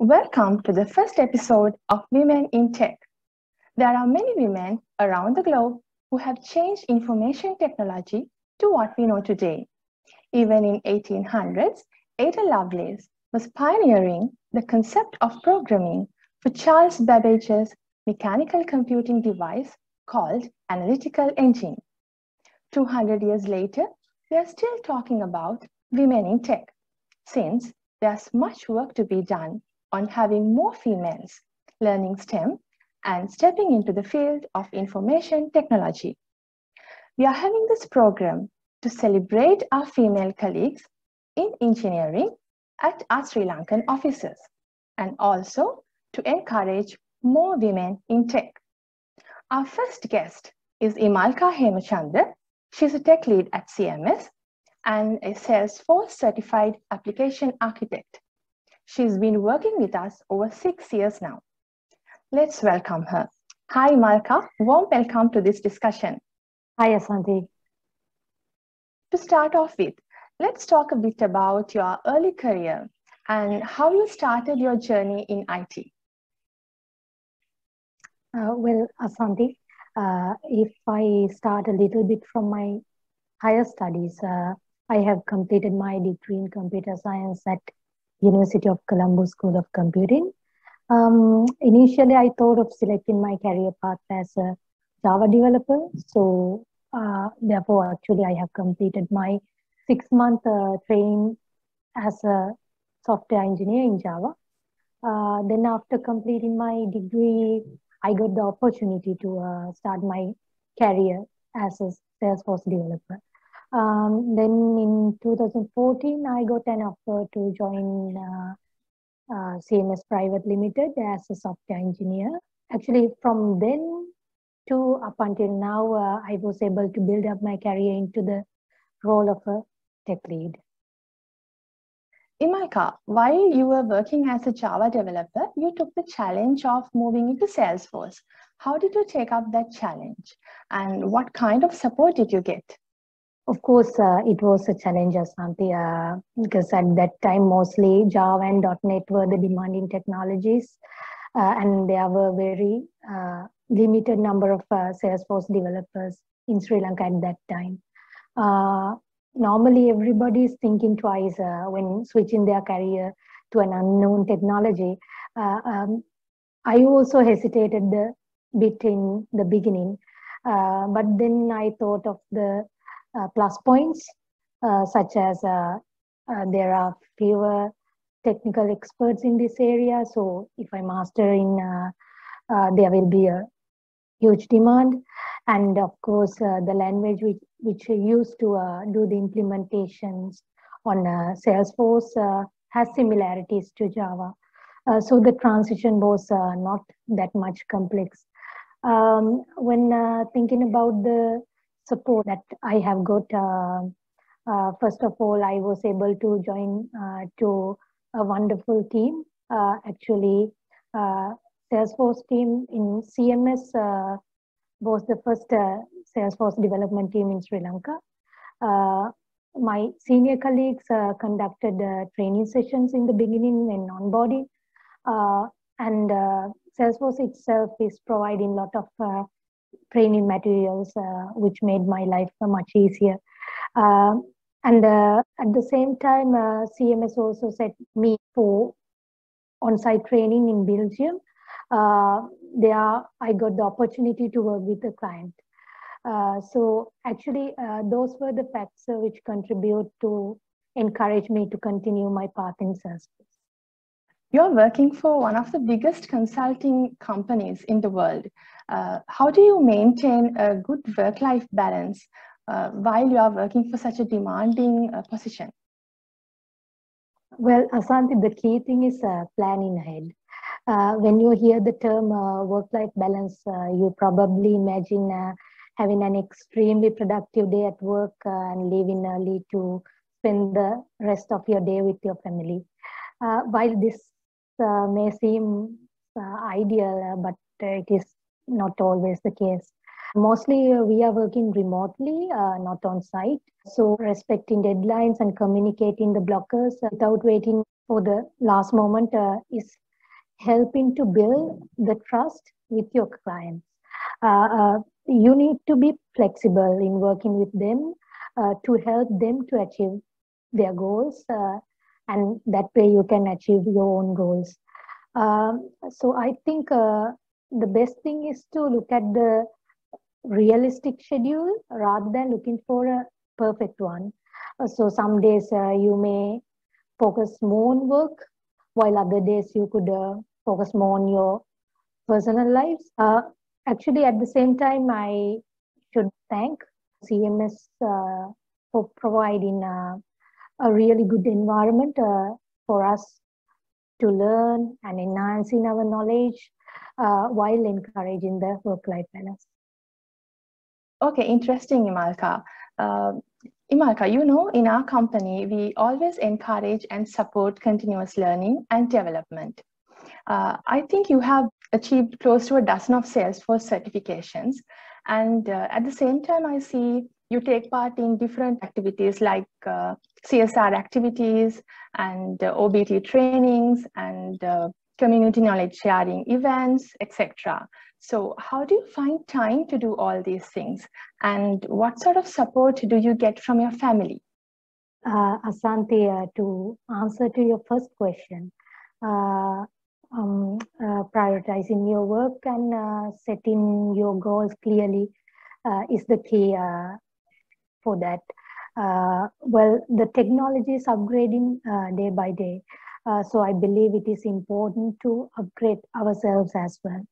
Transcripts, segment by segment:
Welcome to the first episode of Women in Tech. There are many women around the globe who have changed information technology to what we know today. Even in 1800s, Ada Lovelace was pioneering the concept of programming for Charles Babbage's mechanical computing device called analytical engine. 200 years later, we are still talking about women in tech, since there's much work to be done on having more females learning STEM and stepping into the field of information technology. We are having this program to celebrate our female colleagues in engineering at our Sri Lankan offices and also to encourage more women in tech. Our first guest is Imalka Hemachandra. She's a tech lead at CMS and a Salesforce certified application architect. She's been working with us over 6 years now. Let's welcome her. Hi, Imalka. Warm welcome to this discussion. Hi, Asanti. To start off with, let's talk a bit about your early career and how you started your journey in IT. Well, Asanti, if I start a little bit from my higher studies, I have completed my degree in computer science at University of Colombo School of Computing. Initially, I thought of selecting my career path as a Java developer. So, therefore, actually, I have completed my 6-month training as a software engineer in Java. Then, after completing my degree, I got the opportunity to start my career as a Salesforce developer. Then in 2014, I got an offer to join CMS Private Limited as a software engineer. Actually, from then to up until now, I was able to build up my career into the role of a tech lead. Imalka, while you were working as a Java developer, you took the challenge of moving into Salesforce. How did you take up that challenge? And what kind of support did you get? Of course, it was a challenge, Asanti, because at that time, mostly Java and .NET were the demanding technologies, and there were very limited number of Salesforce developers in Sri Lanka at that time. Normally, everybody is thinking twice when switching their career to an unknown technology. I also hesitated a bit in the beginning, but then I thought of the plus points, such as there are fewer technical experts in this area. So if I master in, there will be a huge demand. And of course, the language which I use to do the implementations on Salesforce has similarities to Java. So the transition was not that much complex. When thinking about the support that I have got, first of all, I was able to join to a wonderful team. Actually, Salesforce team in CMS was the first Salesforce development team in Sri Lanka. My senior colleagues conducted training sessions in the beginning when onboarding, and Salesforce itself is providing a lot of training materials, which made my life much easier. And at the same time, CMS also set me for on-site training in Belgium. There, I got the opportunity to work with the client. So actually, those were the facts which contribute to encourage me to continue my path in Salesforce. You're working for one of the biggest consulting companies in the world. How do you maintain a good work-life balance while you are working for such a demanding position? Well, Asanti, the key thing is planning ahead. When you hear the term work-life balance, you probably imagine having an extremely productive day at work and leaving early to spend the rest of your day with your family. While this may seem ideal, but it is not always the case. Mostly we are working remotely, not on site. So respecting deadlines and communicating the blockers without waiting for the last moment is helping to build the trust with your clients. You need to be flexible in working with them to help them to achieve their goals, and that way you can achieve your own goals. So I think the best thing is to look at the realistic schedule rather than looking for a perfect one. So some days you may focus more on work, while other days you could focus more on your personal lives. Actually, at the same time, I should thank CMS for providing a really good environment for us to learn and enhancing our knowledge while encouraging the work-life balance. Okay, interesting, Imalka. Uh, Imalka, you know, in our company, we always encourage and support continuous learning and development. I think you have achieved close to a dozen of Salesforce certifications. And at the same time, I see you take part in different activities like CSR activities and OBT trainings and community knowledge sharing events, etc. So how do you find time to do all these things? And what sort of support do you get from your family? Asante, to answer to your first question, prioritizing your work and setting your goals clearly is the key for that. Well, the technology is upgrading day by day. So I believe it is important to upgrade ourselves as well.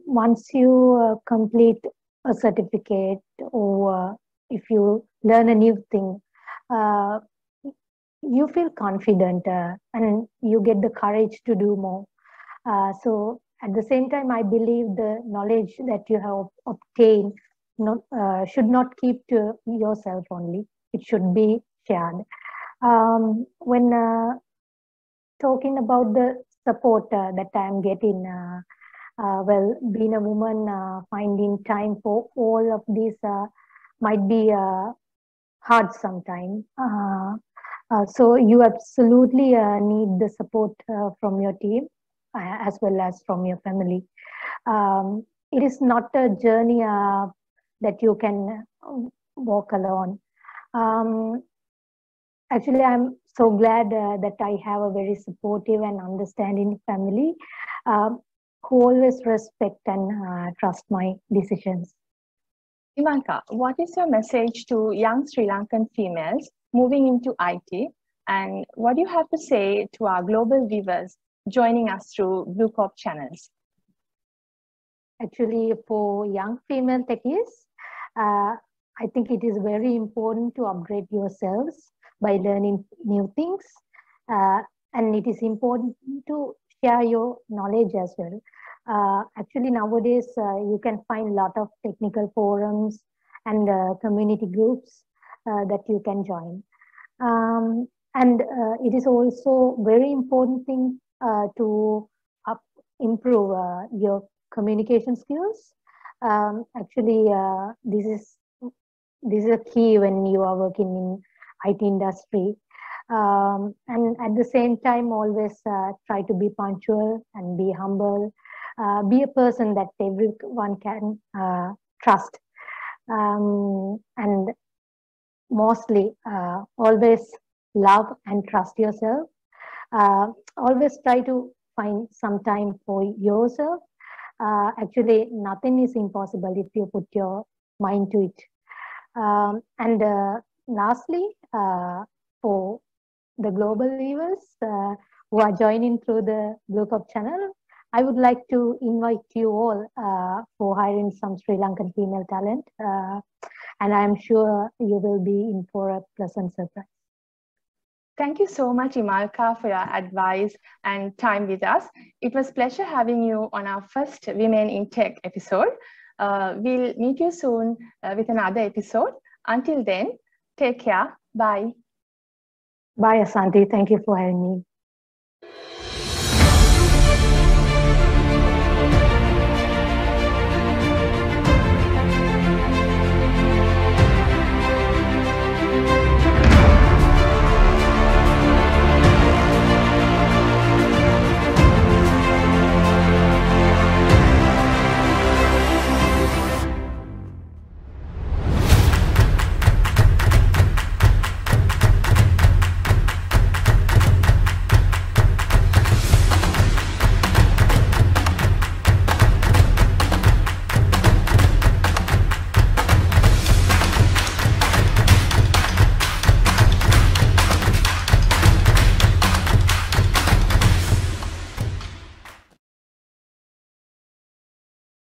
Once you complete a certificate or if you learn a new thing, uh, you feel confident and you get the courage to do more. So at the same time, I believe the knowledge that you have obtained should not keep to yourself only. It should be shared. When talking about the support that I'm getting, well, being a woman, finding time for all of these might be hard sometimes. So you absolutely need the support from your team as well as from your family. It is not a journey that you can walk alone. Um, Actually, I'm so glad that I have a very supportive and understanding family uh, who always respect and trust my decisions. Imalka, what is your message to young Sri Lankan females moving into IT? And what do you have to say to our global viewers joining us through Blue Corp channels? Actually, for young female techies, I think it is very important to upgrade yourselves by learning new things. Uh, and it is important to share your knowledge as well. Actually, nowadays, you can find a lot of technical forums and community groups that you can join. And it is also very important thing to improve your communication skills. Actually, this is a key when you are working in IT industry. And at the same time, always try to be punctual and be humble. Be a person that everyone can trust. And mostly, always love and trust yourself. Always try to find some time for yourself. Actually, nothing is impossible if you put your mind to it. And lastly, for the global viewers who are joining through the Blue Cup channel, I would like to invite you all for hiring some Sri Lankan female talent. And I'm sure you will be in for a pleasant surprise. Thank you so much, Imalka, for your advice and time with us. It was a pleasure having you on our first Women in Tech episode. We'll meet you soon with another episode. Until then, take care. Bye. Bye, Asante. Thank you for having me.